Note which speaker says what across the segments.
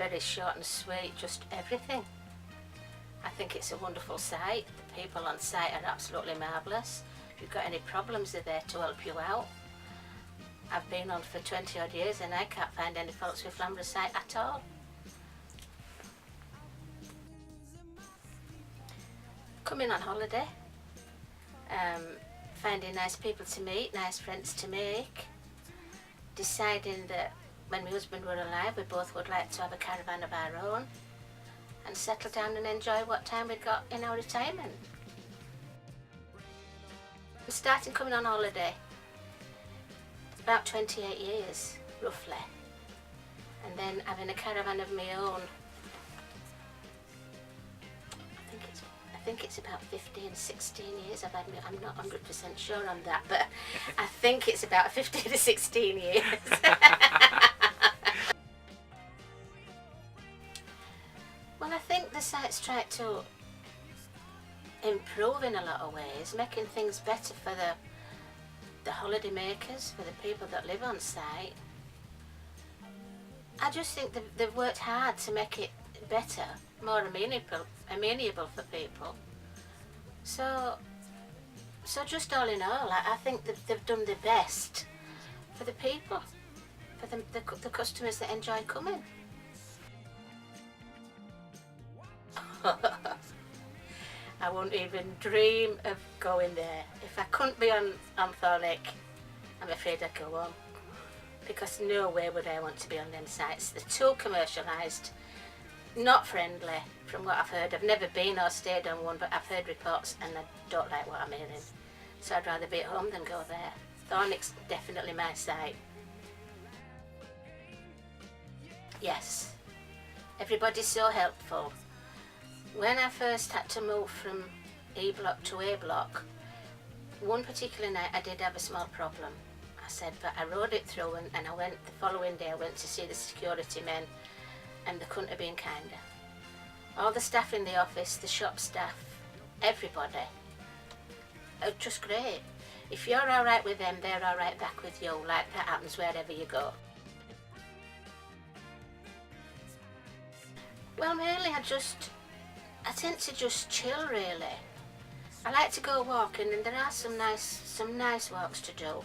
Speaker 1: very short and sweet, just everything. I think it's a wonderful site. The people on site are absolutely marvellous. If you've got any problems, they're there to help you out. I've been on for 20 odd years and I can't find any faults with Flamborough site at all. Coming on holiday, finding nice people to meet, nice friends to make, deciding that when my husband were alive we both would like to have a caravan of our own and settle down and enjoy what time we'd got in our retirement. I'm starting coming on holiday about 28 years roughly, and then having a caravan of my own, I think it's about 15, 16 years I've had me. I'm not 100% sure on that, but I think it's about 15 to 16 years. Well, I think the site's tried to improve in a lot of ways, making things better for the holiday makers, for the people that live on site. I just think they've worked hard to make it better, more amenable for people. So just all in all, I think they've done their best for the people, for the customers that enjoy coming. I won't even dream of going there. If I couldn't be on Thornwick, I'm afraid I'd go home, because no way would I want to be on them sites. They're too commercialised, not friendly from what I've heard. I've never been or stayed on one, but I've heard reports and I don't like what I'm hearing. So I'd rather be at home than go there. Thornwick's definitely my site. Yes, everybody's so helpful. When I first had to move from E block to A block, one particular night I did have a small problem. I said, but I rode it through, and I went the following day, I went to see the security men, and they couldn't have been kinder. All the staff in the office, the shop staff, everybody, are just great. If you're alright with them, they're alright back with you, like that happens wherever you go. Well, mainly I tend to just chill really. I like to go walking, and there are some nice walks to do.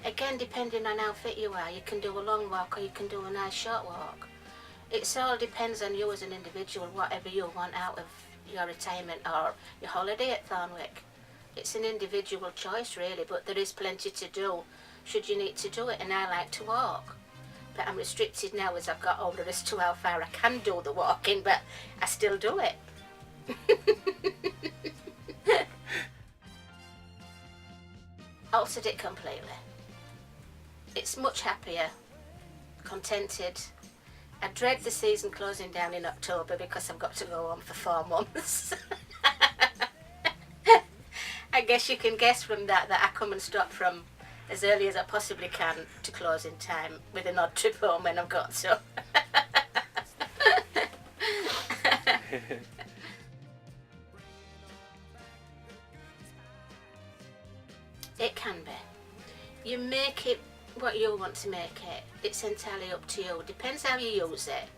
Speaker 1: Again, depending on how fit you are, you can do a long walk or you can do a nice short walk. It all depends on you as an individual, whatever you want out of your retirement or your holiday at Thornwick. It's an individual choice really, but there is plenty to do should you need to do it, and I like to walk. But I'm restricted now as I've got older as to how far I can do the walking, but I still do it. Altered it completely. It's much happier, contented. I dread the season closing down in October because I've got to go home for 4 months. I guess you can guess from that I come and stop from as early as I possibly can to closing time, with an odd trip home when I've got to. It can be. You make it what you want to make it. It's entirely up to you. Depends how you use it.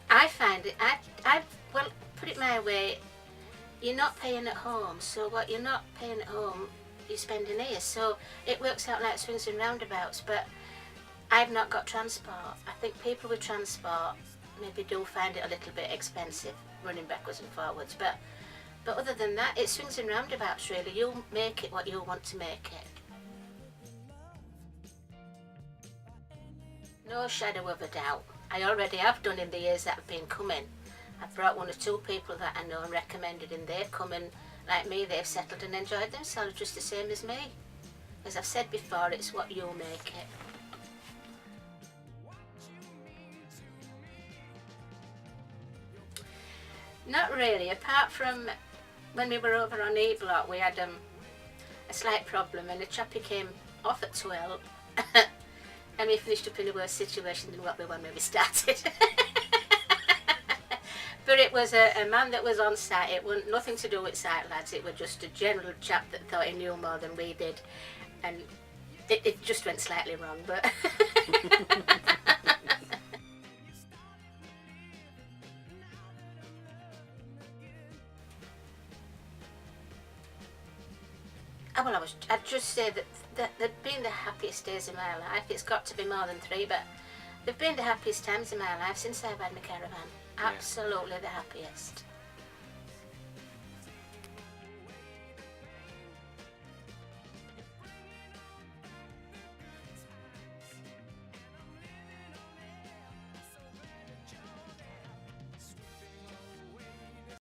Speaker 1: I find it, well, put it my way, you're not paying at home, so what you're not paying at home, you're spending here. So it works out like swings and roundabouts, but I've not got transport. I think people with transport maybe do find it a little bit expensive, running backwards and forwards, but other than that, it swings and roundabouts really. You make it what you want to make it. No shadow of a doubt. I already have done in the years that I've been coming. I've brought 1 or 2 people that I know and recommended, and they've come and, like me, they've settled and enjoyed themselves just the same as me. As I've said before, it's what you make it. Not really, apart from when we were over on E block, we had a slight problem, and the chappie came off at 12 and we finished up in a worse situation than what we were when we started. But it was a man that was on site. It wasn't nothing to do with site lads, it was just a general chap that thought he knew more than we did, and it just went slightly wrong, but Well, I'd just say that they've been the happiest days of my life. It's got to be more than 3, but they've been the happiest times of my life since I've had my caravan. Absolutely the happiest.